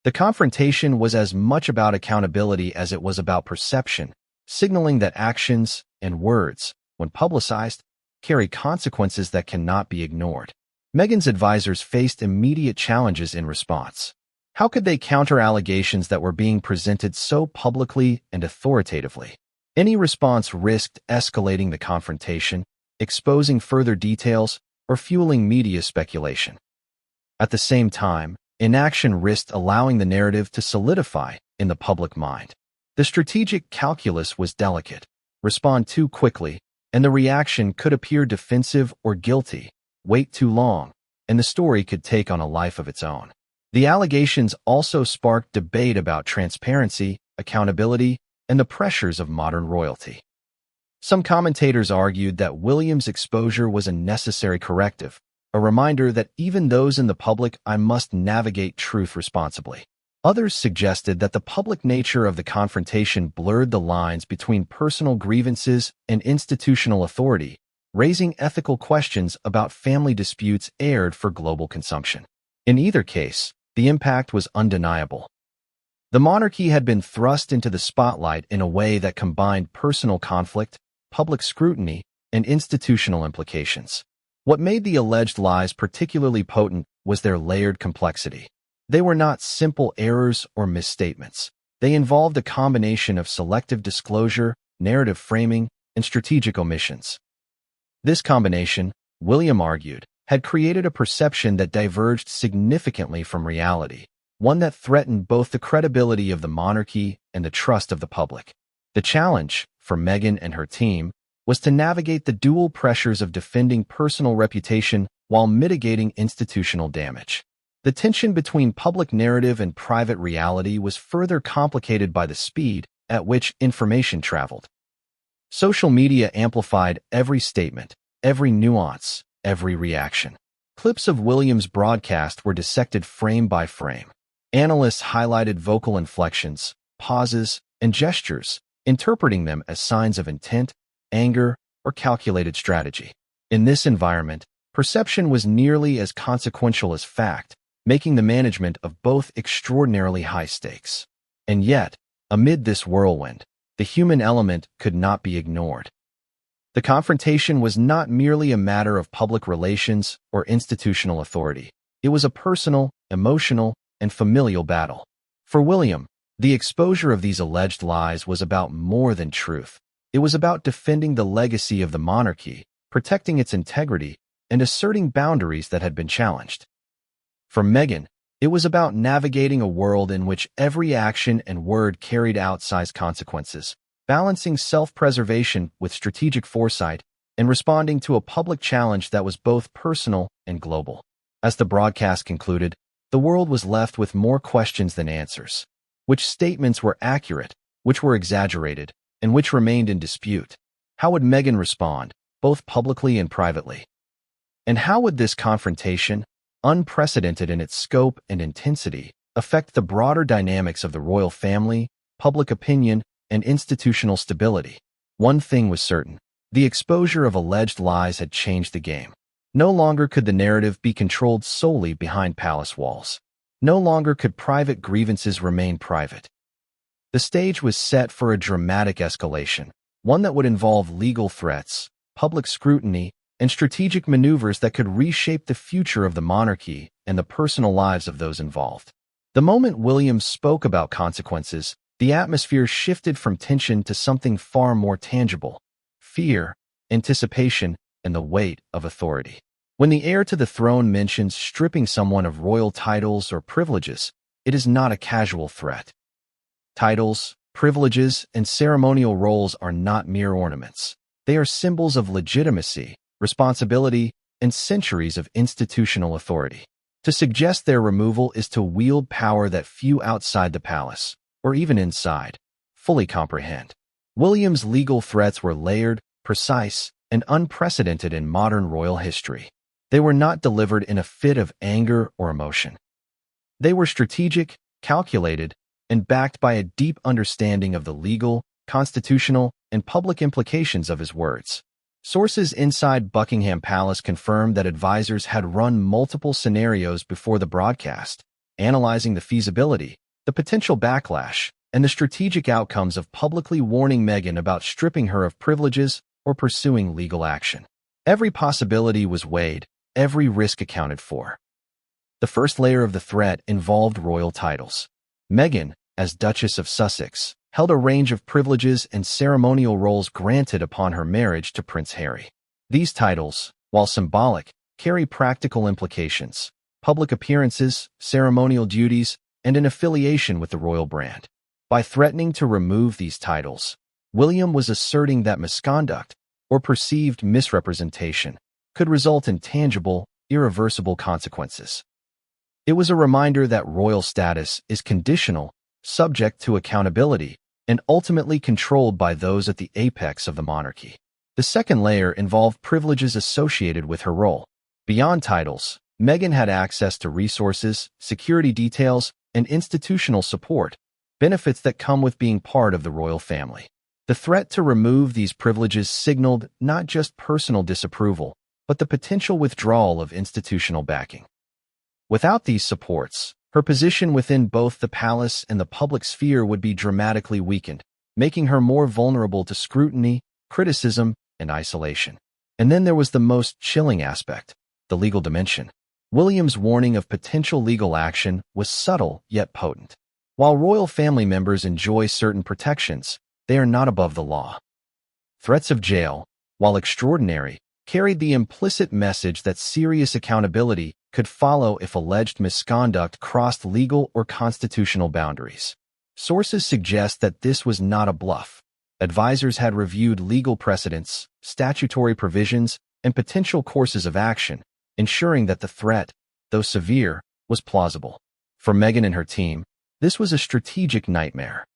The confrontation was as much about accountability as it was about perception, signaling that actions and words, when publicized, carry consequences that cannot be ignored. Meghan's advisors faced immediate challenges in response. How could they counter allegations that were being presented so publicly and authoritatively? Any response risked escalating the confrontation, exposing further details, or fueling media speculation. At the same time, inaction risked allowing the narrative to solidify in the public mind. The strategic calculus was delicate. Respond too quickly, and the reaction could appear defensive or guilty. Wait too long, and the story could take on a life of its own. The allegations also sparked debate about transparency, accountability, and the pressures of modern royalty. Some commentators argued that William's exposure was a necessary corrective, a reminder that even those in the public eye must navigate truth responsibly. Others suggested that the public nature of the confrontation blurred the lines between personal grievances and institutional authority, raising ethical questions about family disputes aired for global consumption. In either case, the impact was undeniable. The monarchy had been thrust into the spotlight in a way that combined personal conflict, public scrutiny, and institutional implications. What made the alleged lies particularly potent was their layered complexity. They were not simple errors or misstatements. They involved a combination of selective disclosure, narrative framing, and strategic omissions. This combination, William argued, had created a perception that diverged significantly from reality, one that threatened both the credibility of the monarchy and the trust of the public. The challenge, for Meghan and her team, was to navigate the dual pressures of defending personal reputation while mitigating institutional damage. The tension between public narrative and private reality was further complicated by the speed at which information traveled. Social media amplified every statement, every nuance, every reaction. Clips of William's broadcast were dissected frame by frame. Analysts highlighted vocal inflections, pauses, and gestures, interpreting them as signs of intent, anger, or calculated strategy. In this environment, perception was nearly as consequential as fact, making the management of both extraordinarily high stakes. And yet, amid this whirlwind, the human element could not be ignored. The confrontation was not merely a matter of public relations or institutional authority. It was a personal, emotional, and familial battle. For William, the exposure of these alleged lies was about more than truth. It was about defending the legacy of the monarchy, protecting its integrity, and asserting boundaries that had been challenged. For Meghan, it was about navigating a world in which every action and word carried outsized consequences, balancing self-preservation with strategic foresight, and responding to a public challenge that was both personal and global. As the broadcast concluded, the world was left with more questions than answers. Which statements were accurate, which were exaggerated, and which remained in dispute? How would Meghan respond, both publicly and privately? And how would this confrontation, unprecedented in its scope and intensity, affect the broader dynamics of the royal family, public opinion, and institutional stability? One thing was certain: the exposure of alleged lies had changed the game. No longer could the narrative be controlled solely behind palace walls. No longer could private grievances remain private. The stage was set for a dramatic escalation, one that would involve legal threats, public scrutiny, and strategic maneuvers that could reshape the future of the monarchy and the personal lives of those involved. The moment William spoke about consequences, the atmosphere shifted from tension to something far more tangible: fear, anticipation, and the weight of authority. When the heir to the throne mentions stripping someone of royal titles or privileges, it is not a casual threat. Titles, privileges, and ceremonial roles are not mere ornaments. They are symbols of legitimacy, responsibility, and centuries of institutional authority. To suggest their removal is to wield power that few outside the palace, or even inside, fully comprehend. William's legal threats were layered, precise, and unprecedented in modern royal history. They were not delivered in a fit of anger or emotion. They were strategic, calculated, and backed by a deep understanding of the legal, constitutional, and public implications of his words. Sources inside Buckingham Palace confirmed that advisors had run multiple scenarios before the broadcast, analyzing the feasibility, the potential backlash, and the strategic outcomes of publicly warning Meghan about stripping her of privileges or pursuing legal action. Every possibility was weighed, every risk accounted for. The first layer of the threat involved royal titles. Meghan, as Duchess of Sussex, held a range of privileges and ceremonial roles granted upon her marriage to Prince Harry. These titles, while symbolic, carry practical implications: public appearances, ceremonial duties, and an affiliation with the royal brand. By threatening to remove these titles, William was asserting that misconduct, or perceived misrepresentation, could result in tangible, irreversible consequences. It was a reminder that royal status is conditional, subject to accountability, and ultimately controlled by those at the apex of the monarchy. The second layer involved privileges associated with her role. Beyond titles, Meghan had access to resources, security details, and institutional support, benefits that come with being part of the royal family. The threat to remove these privileges signaled not just personal disapproval, but the potential withdrawal of institutional backing. Without these supports, her position within both the palace and the public sphere would be dramatically weakened, making her more vulnerable to scrutiny, criticism, and isolation. And then there was the most chilling aspect: the legal dimension. William's warning of potential legal action was subtle yet potent. While royal family members enjoy certain protections, they are not above the law. Threats of jail, while extraordinary, carried the implicit message that serious accountability could follow if alleged misconduct crossed legal or constitutional boundaries. Sources suggest that this was not a bluff. Advisors had reviewed legal precedents, statutory provisions, and potential courses of action, ensuring that the threat, though severe, was plausible. For Meghan and her team, this was a strategic nightmare.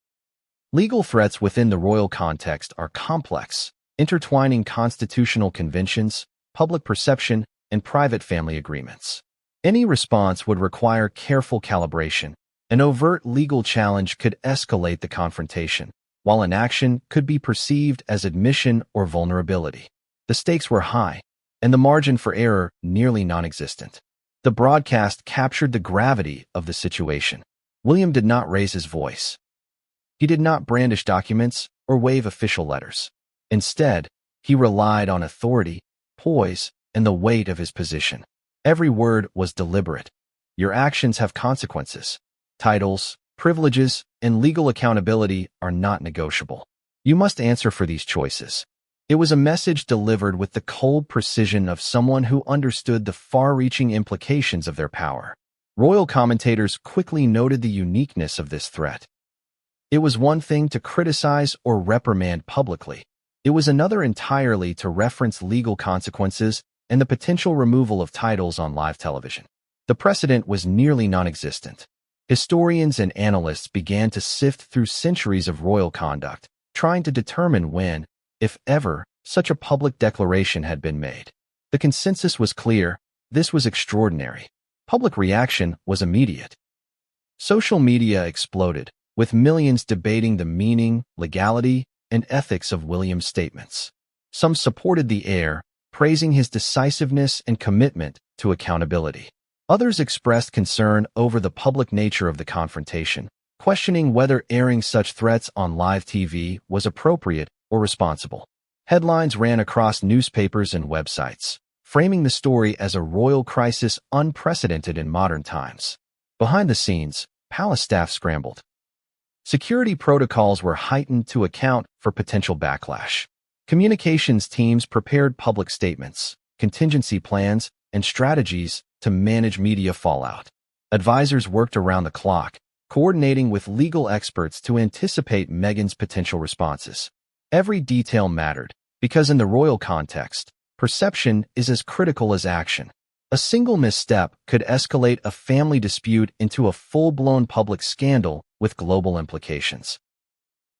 Legal threats within the royal context are complex, intertwining constitutional conventions, public perception, and private family agreements. Any response would require careful calibration. An overt legal challenge could escalate the confrontation, while inaction could be perceived as admission or vulnerability. The stakes were high, and the margin for error nearly non-existent. The broadcast captured the gravity of the situation. William did not raise his voice. He did not brandish documents or wave official letters. Instead, he relied on authority, poise, and the weight of his position. Every word was deliberate. Your actions have consequences. Titles, privileges, and legal accountability are not negotiable. You must answer for these choices. It was a message delivered with the cold precision of someone who understood the far-reaching implications of their power. Royal commentators quickly noted the uniqueness of this threat. It was one thing to criticize or reprimand publicly. It was another entirely to reference legal consequences and the potential removal of titles on live television. The precedent was nearly non-existent. Historians and analysts began to sift through centuries of royal conduct, trying to determine when, if ever, such a public declaration had been made. The consensus was clear: this was extraordinary. Public reaction was immediate. Social media exploded, with millions debating the meaning, legality, and ethics of William's statements. Some supported the heir, praising his decisiveness and commitment to accountability. Others expressed concern over the public nature of the confrontation, questioning whether airing such threats on live TV was appropriate or responsible. Headlines ran across newspapers and websites, framing the story as a royal crisis unprecedented in modern times. Behind the scenes, palace staff scrambled. Security protocols were heightened to account for potential backlash. Communications teams prepared public statements, contingency plans, and strategies to manage media fallout. Advisors worked around the clock, coordinating with legal experts to anticipate Meghan's potential responses. Every detail mattered, because in the royal context, perception is as critical as action. A single misstep could escalate a family dispute into a full-blown public scandal with global implications.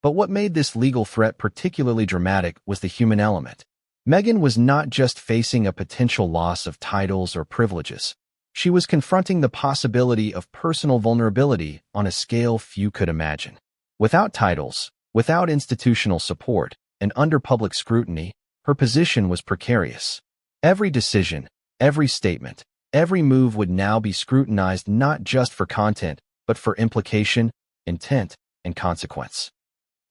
But what made this legal threat particularly dramatic was the human element. Meghan was not just facing a potential loss of titles or privileges. She was confronting the possibility of personal vulnerability on a scale few could imagine. Without titles, without institutional support, and under public scrutiny, her position was precarious. Every decision, every statement, every move would now be scrutinized not just for content, but for implication, intent, and consequence.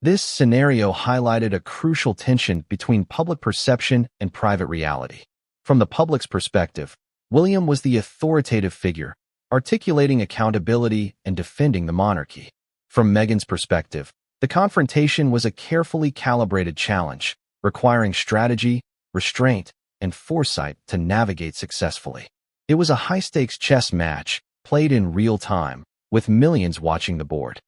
This scenario highlighted a crucial tension between public perception and private reality. From the public's perspective, William was the authoritative figure, articulating accountability and defending the monarchy. From Meghan's perspective, the confrontation was a carefully calibrated challenge, requiring strategy, restraint, and foresight to navigate successfully. It was a high-stakes chess match, played in real time, with millions watching the board.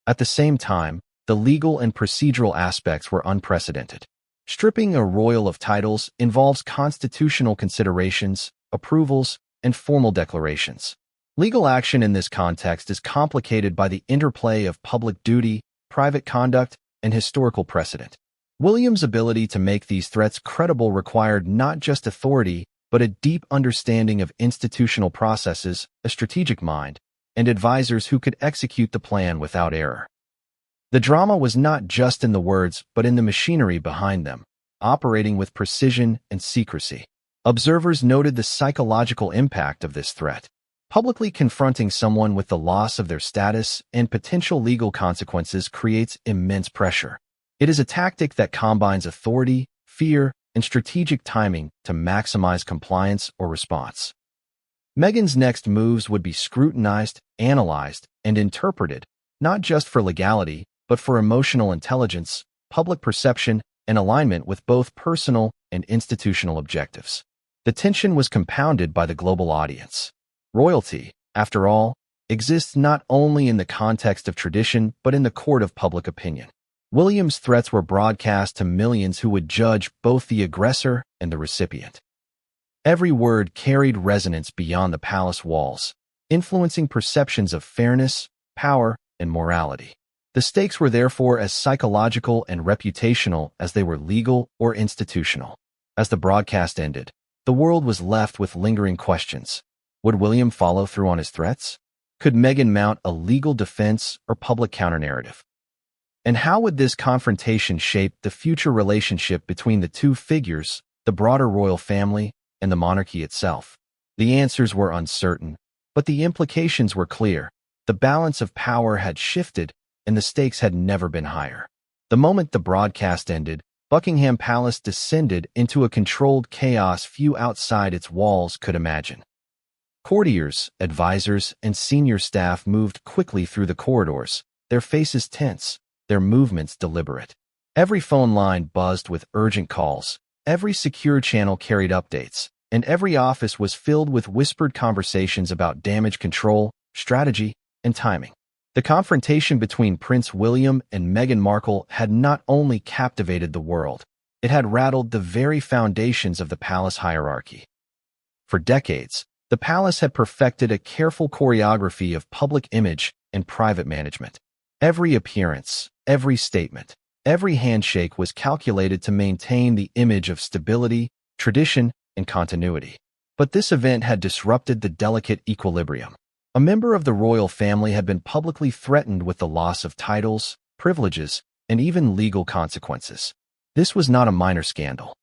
At the same time, the legal and procedural aspects were unprecedented. Stripping a royal of titles involves constitutional considerations, approvals, and formal declarations. Legal action in this context is complicated by the interplay of public duty, private conduct, and historical precedent. William's ability to make these threats credible required not just authority, but a deep understanding of institutional processes, a strategic mind, and advisors who could execute the plan without error. The drama was not just in the words, but in the machinery behind them, operating with precision and secrecy. Observers noted the psychological impact of this threat. Publicly confronting someone with the loss of their status and potential legal consequences creates immense pressure. It is a tactic that combines authority, fear, and strategic timing to maximize compliance or response. Meghan's next moves would be scrutinized, analyzed, and interpreted, not just for legality, but for emotional intelligence, public perception, and alignment with both personal and institutional objectives. The tension was compounded by the global audience. Royalty, after all, exists not only in the context of tradition, but in the court of public opinion. William's threats were broadcast to millions who would judge both the aggressor and the recipient. Every word carried resonance beyond the palace walls, influencing perceptions of fairness, power, and morality. The stakes were therefore as psychological and reputational as they were legal or institutional. As the broadcast ended, the world was left with lingering questions. Would William follow through on his threats? Could Meghan mount a legal defense or public counternarrative? And how would this confrontation shape the future relationship between the two figures, the broader royal family and the monarchy itself? The answers were uncertain, but the implications were clear. The balance of power had shifted, and the stakes had never been higher. The moment the broadcast ended, Buckingham Palace descended into a controlled chaos few outside its walls could imagine. Courtiers, advisors, and senior staff moved quickly through the corridors, their faces tense, their movements deliberate. Every phone line buzzed with urgent calls, every secure channel carried updates, and every office was filled with whispered conversations about damage control, strategy, and timing. The confrontation between Prince William and Meghan Markle had not only captivated the world, it had rattled the very foundations of the palace hierarchy. For decades, the palace had perfected a careful choreography of public image and private management. Every appearance, every statement, every handshake was calculated to maintain the image of stability, tradition, and continuity. But this event had disrupted the delicate equilibrium. A member of the royal family had been publicly threatened with the loss of titles, privileges, and even legal consequences. This was not a minor scandal.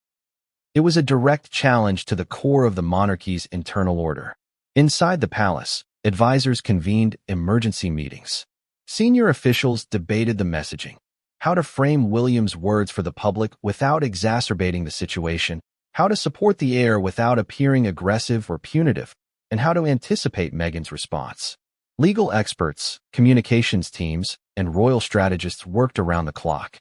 It was a direct challenge to the core of the monarchy's internal order. Inside the palace, advisors convened emergency meetings. Senior officials debated the messaging, how to frame William's words for the public without exacerbating the situation, how to support the heir without appearing aggressive or punitive, and how to anticipate Meghan's response. Legal experts, communications teams, and royal strategists worked around the clock.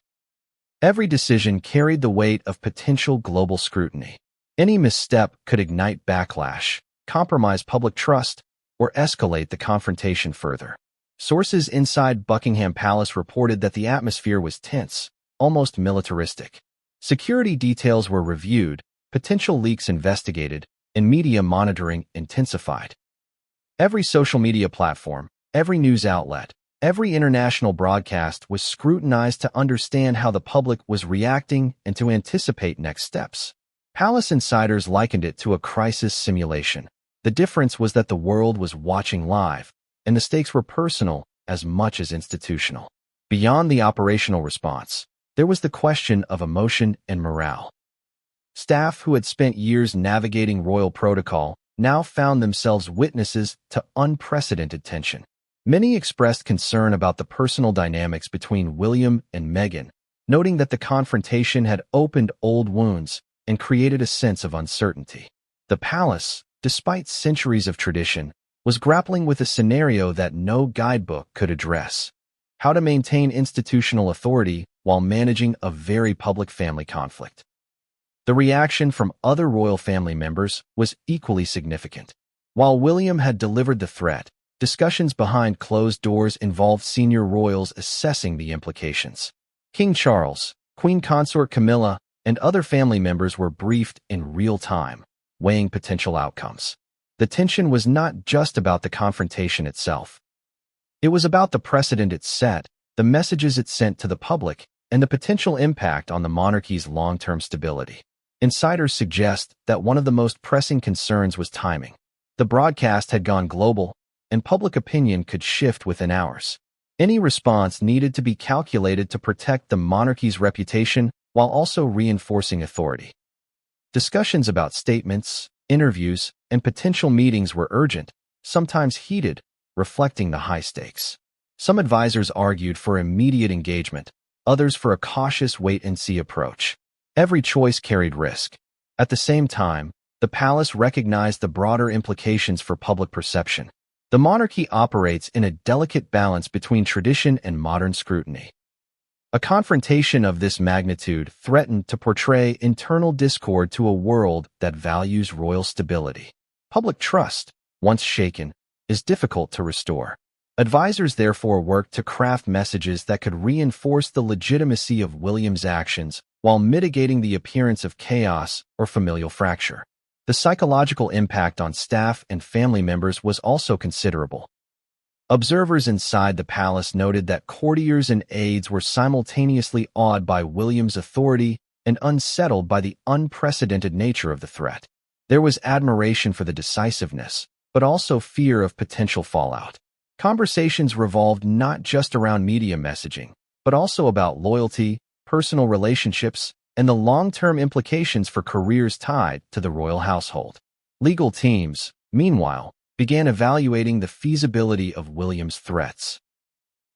Every decision carried the weight of potential global scrutiny. Any misstep could ignite backlash, compromise public trust, or escalate the confrontation further. Sources inside Buckingham Palace reported that the atmosphere was tense, almost militaristic. Security details were reviewed, potential leaks investigated, and media monitoring intensified. Every social media platform, every news outlet, every international broadcast was scrutinized to understand how the public was reacting and to anticipate next steps. Palace insiders likened it to a crisis simulation. The difference was that the world was watching live, and the stakes were personal as much as institutional. Beyond the operational response, there was the question of emotion and morale. Staff who had spent years navigating royal protocol now found themselves witnesses to unprecedented tension. Many expressed concern about the personal dynamics between William and Meghan, noting that the confrontation had opened old wounds and created a sense of uncertainty. The palace, despite centuries of tradition, was grappling with a scenario that no guidebook could address: how to maintain institutional authority while managing a very public family conflict. The reaction from other royal family members was equally significant. While William had delivered the threat, discussions behind closed doors involved senior royals assessing the implications. King Charles, Queen Consort Camilla, and other family members were briefed in real time, weighing potential outcomes. The tension was not just about the confrontation itself. It was about the precedent it set, the messages it sent to the public, and the potential impact on the monarchy's long-term stability. Insiders suggest that one of the most pressing concerns was timing. The broadcast had gone global, and public opinion could shift within hours. Any response needed to be calculated to protect the monarchy's reputation while also reinforcing authority. Discussions about statements, interviews, and potential meetings were urgent, sometimes heated, reflecting the high stakes. Some advisors argued for immediate engagement, others for a cautious wait-and-see approach. Every choice carried risk. At the same time, the palace recognized the broader implications for public perception. The monarchy operates in a delicate balance between tradition and modern scrutiny. A confrontation of this magnitude threatened to portray internal discord to a world that values royal stability. Public trust, once shaken, is difficult to restore. Advisors therefore worked to craft messages that could reinforce the legitimacy of William's actions while mitigating the appearance of chaos or familial fracture. The psychological impact on staff and family members was also considerable. Observers inside the palace noted that courtiers and aides were simultaneously awed by William's authority and unsettled by the unprecedented nature of the threat. There was admiration for the decisiveness, but also fear of potential fallout. Conversations revolved not just around media messaging, but also about loyalty, personal relationships, and the long-term implications for careers tied to the royal household. Legal teams, meanwhile, began evaluating the feasibility of William's threats.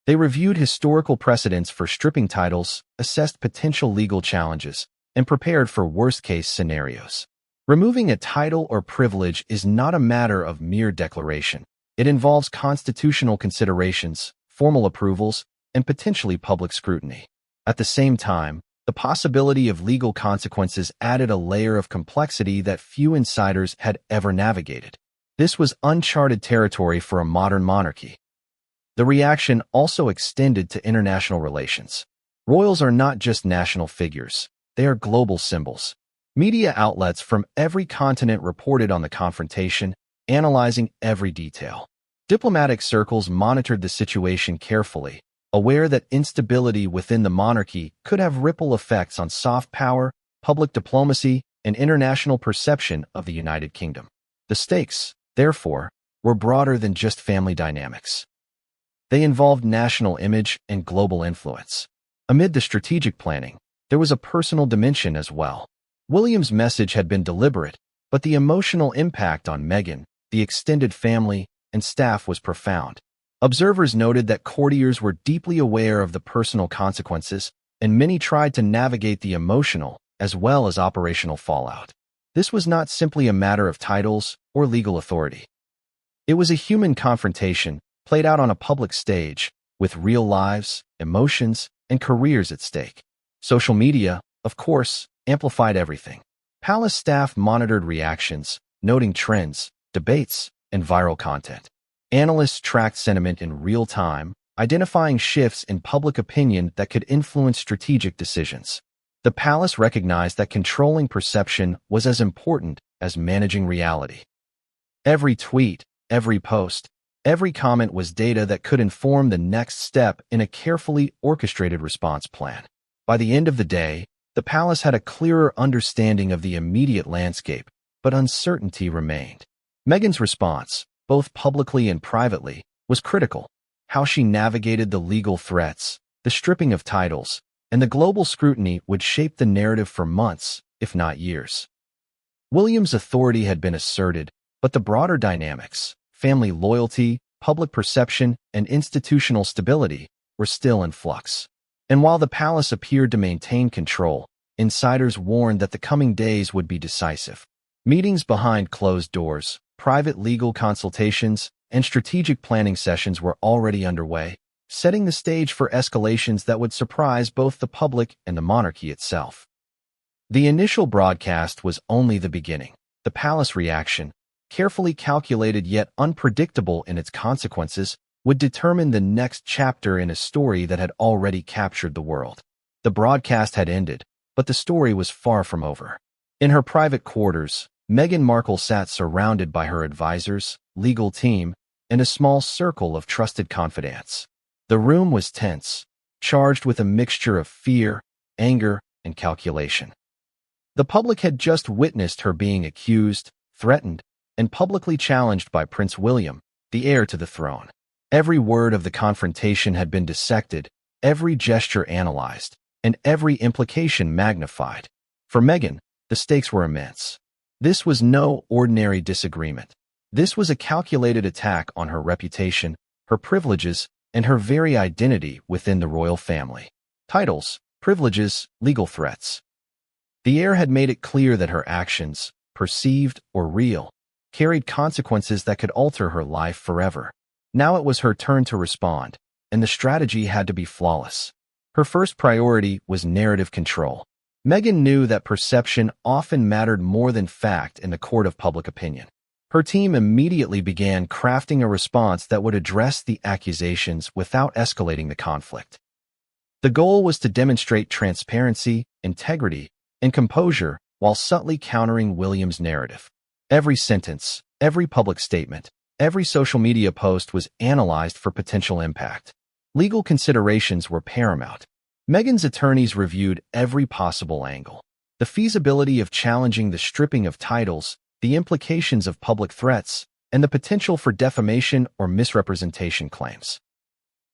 They reviewed historical precedents for stripping titles, assessed potential legal challenges, and prepared for worst-case scenarios. Removing a title or privilege is not a matter of mere declaration. It involves constitutional considerations, formal approvals, and potentially public scrutiny. At the same time, the possibility of legal consequences added a layer of complexity that few insiders had ever navigated. This was uncharted territory for a modern monarchy. The reaction also extended to international relations. Royals are not just national figures, they are global symbols. Media outlets from every continent reported on the confrontation, analyzing every detail. Diplomatic circles monitored the situation carefully, aware that instability within the monarchy could have ripple effects on soft power, public diplomacy, and international perception of the United Kingdom. The stakes, therefore, were broader than just family dynamics. They involved national image and global influence. Amid the strategic planning, there was a personal dimension as well. William's message had been deliberate, but the emotional impact on Meghan, the extended family, and staff was profound. Observers noted that courtiers were deeply aware of the personal consequences, and many tried to navigate the emotional as well as operational fallout. This was not simply a matter of titles or legal authority. It was a human confrontation played out on a public stage, with real lives, emotions, and careers at stake. Social media, of course, amplified everything. Palace staff monitored reactions, noting trends, debates, and viral content. Analysts tracked sentiment in real time, identifying shifts in public opinion that could influence strategic decisions. The palace recognized that controlling perception was as important as managing reality. Every tweet, every post, every comment was data that could inform the next step in a carefully orchestrated response plan. By the end of the day, the palace had a clearer understanding of the immediate landscape, but uncertainty remained. Meghan's response, both publicly and privately, was critical. How she navigated the legal threats, the stripping of titles, and the global scrutiny would shape the narrative for months, if not years. William's authority had been asserted, but the broader dynamics, family loyalty, public perception, and institutional stability, were still in flux. And while the palace appeared to maintain control, insiders warned that the coming days would be decisive. Meetings behind closed doors, private legal consultations, and strategic planning sessions were already underway, setting the stage for escalations that would surprise both the public and the monarchy itself. The initial broadcast was only the beginning. The palace reaction, carefully calculated yet unpredictable in its consequences, would determine the next chapter in a story that had already captured the world. The broadcast had ended, but the story was far from over. In her private quarters, Meghan Markle sat surrounded by her advisors, legal team, and a small circle of trusted confidants. The room was tense, charged with a mixture of fear, anger, and calculation. The public had just witnessed her being accused, threatened, and publicly challenged by Prince William, the heir to the throne. Every word of the confrontation had been dissected, every gesture analyzed, and every implication magnified. For Meghan, the stakes were immense. This was no ordinary disagreement. This was a calculated attack on her reputation, her privileges, and her very identity within the royal family. Titles, privileges, legal threats. The heir had made it clear that her actions, perceived or real, carried consequences that could alter her life forever. Now it was her turn to respond, and the strategy had to be flawless. Her first priority was narrative control. Meghan knew that perception often mattered more than fact in the court of public opinion. Her team immediately began crafting a response that would address the accusations without escalating the conflict. The goal was to demonstrate transparency, integrity, and composure while subtly countering William's narrative. Every sentence, every public statement, every social media post was analyzed for potential impact. Legal considerations were paramount. Meghan's attorneys reviewed every possible angle. The feasibility of challenging the stripping of titles, the implications of public threats, and the potential for defamation or misrepresentation claims.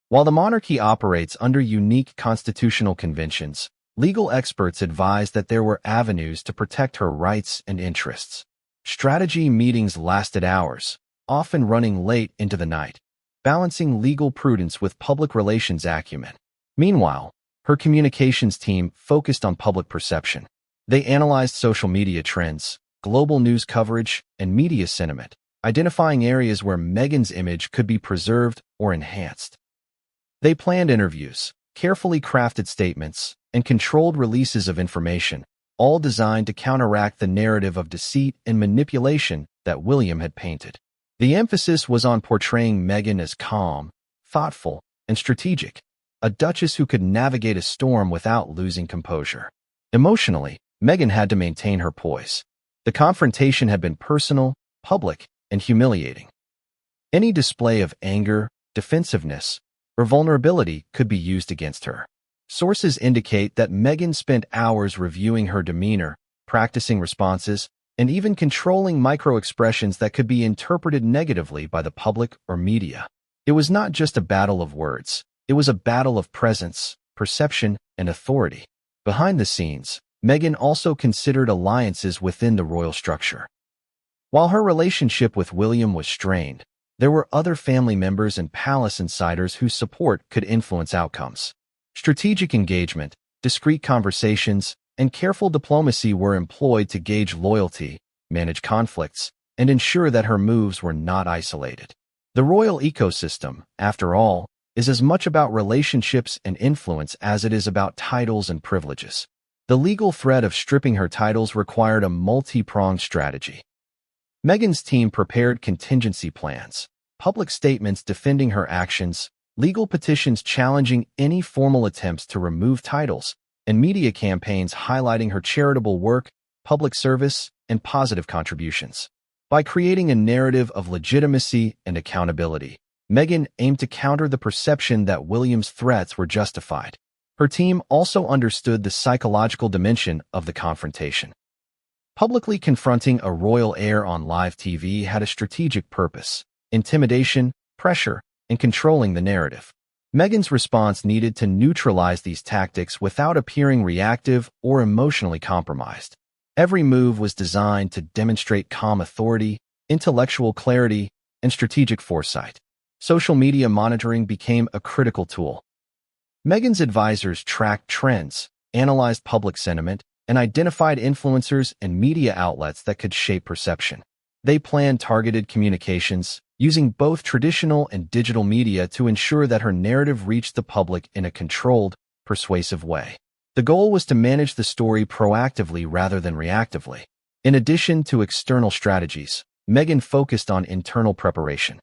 While the monarchy operates under unique constitutional conventions, legal experts advised that there were avenues to protect her rights and interests. Strategy meetings lasted hours, often running late into the night, balancing legal prudence with public relations acumen. Meanwhile, her communications team focused on public perception. They analyzed social media trends, global news coverage, and media sentiment, identifying areas where Meghan's image could be preserved or enhanced. They planned interviews, carefully crafted statements, and controlled releases of information, all designed to counteract the narrative of deceit and manipulation that William had painted. The emphasis was on portraying Meghan as calm, thoughtful, and strategic, a duchess who could navigate a storm without losing composure. Emotionally, Meghan had to maintain her poise. The confrontation had been personal, public, and humiliating. Any display of anger, defensiveness, or vulnerability could be used against her. Sources indicate that Meghan spent hours reviewing her demeanor, practicing responses, and even controlling micro-expressions that could be interpreted negatively by the public or media. It was not just a battle of words. It was a battle of presence, perception, and authority. Behind the scenes, Meghan also considered alliances within the royal structure. While her relationship with William was strained, there were other family members and palace insiders whose support could influence outcomes. Strategic engagement, discreet conversations, and careful diplomacy were employed to gauge loyalty, manage conflicts, and ensure that her moves were not isolated. The royal ecosystem, after all, is as much about relationships and influence as it is about titles and privileges. The legal threat of stripping her titles required a multi-pronged strategy. Meghan's team prepared contingency plans, public statements defending her actions, legal petitions challenging any formal attempts to remove titles, and media campaigns highlighting her charitable work, public service, and positive contributions. By creating a narrative of legitimacy and accountability, Meghan aimed to counter the perception that William's threats were justified. Her team also understood the psychological dimension of the confrontation. Publicly confronting a royal heir on live TV had a strategic purpose: intimidation, pressure, and controlling the narrative. Meghan's response needed to neutralize these tactics without appearing reactive or emotionally compromised. Every move was designed to demonstrate calm authority, intellectual clarity, and strategic foresight. Social media monitoring became a critical tool. Meghan's advisors tracked trends, analyzed public sentiment, and identified influencers and media outlets that could shape perception. They planned targeted communications, using both traditional and digital media to ensure that her narrative reached the public in a controlled, persuasive way. The goal was to manage the story proactively rather than reactively. In addition to external strategies, Meghan focused on internal preparation.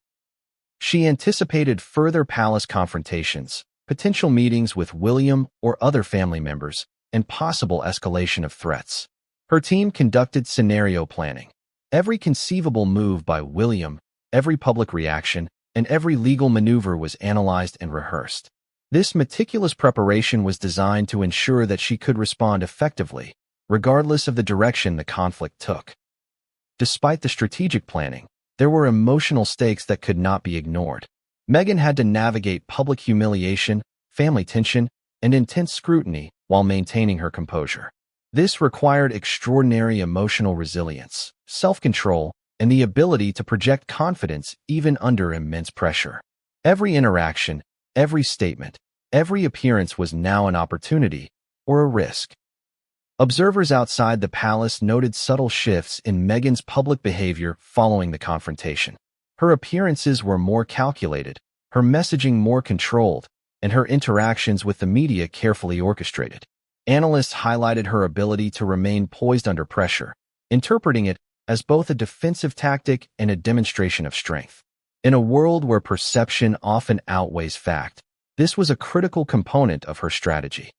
She anticipated further palace confrontations, potential meetings with William or other family members, and possible escalation of threats. Her team conducted scenario planning. Every conceivable move by William, every public reaction, and every legal maneuver was analyzed and rehearsed. This meticulous preparation was designed to ensure that she could respond effectively, regardless of the direction the conflict took. Despite the strategic planning, there were emotional stakes that could not be ignored. Meghan had to navigate public humiliation, family tension, and intense scrutiny while maintaining her composure. This required extraordinary emotional resilience, self-control, and the ability to project confidence even under immense pressure. Every interaction, every statement, every appearance was now an opportunity or a risk. Observers outside the palace noted subtle shifts in Meghan's public behavior following the confrontation. Her appearances were more calculated, her messaging more controlled, and her interactions with the media carefully orchestrated. Analysts highlighted her ability to remain poised under pressure, interpreting it as both a defensive tactic and a demonstration of strength. In a world where perception often outweighs fact, this was a critical component of her strategy.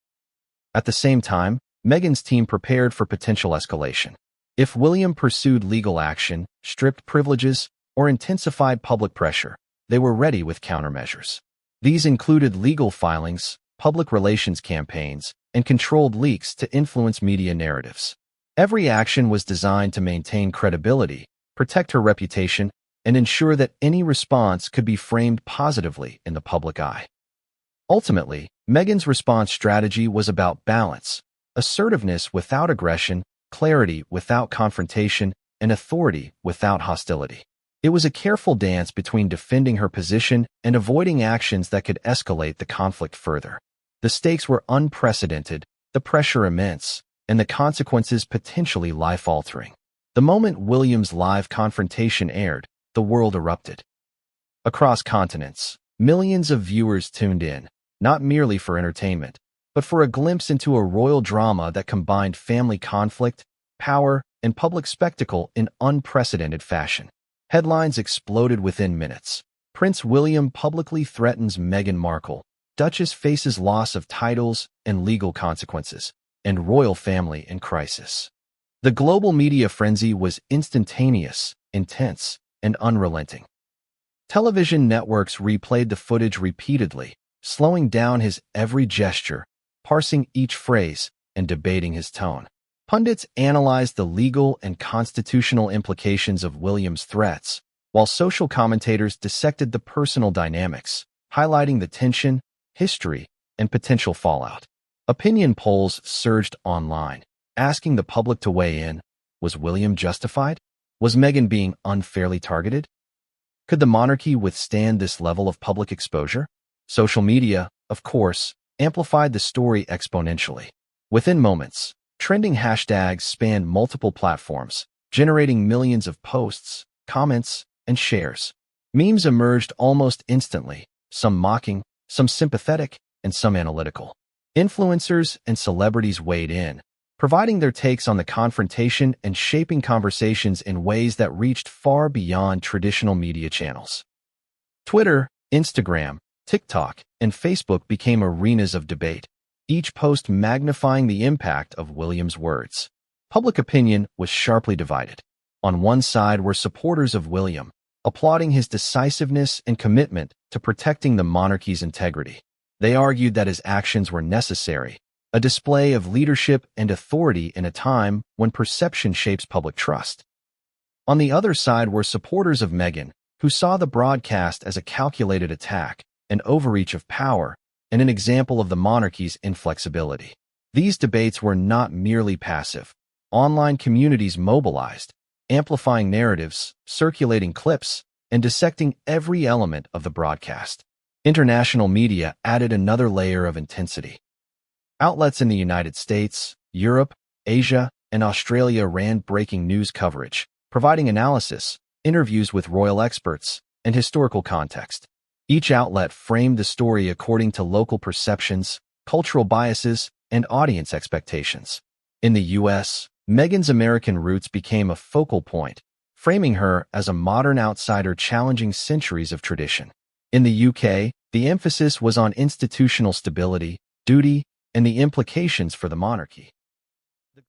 At the same time, Meghan's team prepared for potential escalation. If William pursued legal action, stripped privileges, or intensified public pressure, they were ready with countermeasures. These included legal filings, public relations campaigns, and controlled leaks to influence media narratives. Every action was designed to maintain credibility, protect her reputation, and ensure that any response could be framed positively in the public eye. Ultimately, Meghan's response strategy was about balance: assertiveness without aggression, clarity without confrontation, and authority without hostility. It was a careful dance between defending her position and avoiding actions that could escalate the conflict further. The stakes were unprecedented, the pressure immense, and the consequences potentially life-altering. The moment William's live confrontation aired, the world erupted. Across continents, millions of viewers tuned in, not merely for entertainment, but for a glimpse into a royal drama that combined family conflict, power, and public spectacle in unprecedented fashion. Headlines exploded within minutes. Prince William publicly threatens Meghan Markle. Duchess faces loss of titles and legal consequences, and royal family in crisis. The global media frenzy was instantaneous, intense, and unrelenting. Television networks replayed the footage repeatedly, slowing down his every gesture, parsing each phrase, and debating his tone. Pundits analyzed the legal and constitutional implications of William's threats, while social commentators dissected the personal dynamics, highlighting the tension, history, and potential fallout. Opinion polls surged online, asking the public to weigh in. Was William justified? Was Meghan being unfairly targeted? Could the monarchy withstand this level of public exposure? Social media, of course, amplified the story exponentially. Within moments, trending hashtags spanned multiple platforms, generating millions of posts, comments, and shares. Memes emerged almost instantly, some mocking, some sympathetic, and some analytical. Influencers and celebrities weighed in, providing their takes on the confrontation and shaping conversations in ways that reached far beyond traditional media channels. Twitter, Instagram, TikTok, and Facebook became arenas of debate, each post magnifying the impact of William's words. Public opinion was sharply divided. On one side were supporters of William, applauding his decisiveness and commitment to protecting the monarchy's integrity. They argued that his actions were necessary, a display of leadership and authority in a time when perception shapes public trust. On the other side were supporters of Meghan, who saw the broadcast as a calculated attack, an overreach of power, and an example of the monarchy's inflexibility. These debates were not merely passive. Online communities mobilized, amplifying narratives, circulating clips, and dissecting every element of the broadcast. International media added another layer of intensity. Outlets in the United States, Europe, Asia, and Australia ran breaking news coverage, providing analysis, interviews with royal experts, and historical context. Each outlet framed the story according to local perceptions, cultural biases, and audience expectations. In the U.S., Meghan's American roots became a focal point, framing her as a modern outsider challenging centuries of tradition. In the UK, the emphasis was on institutional stability, duty, and the implications for the monarchy.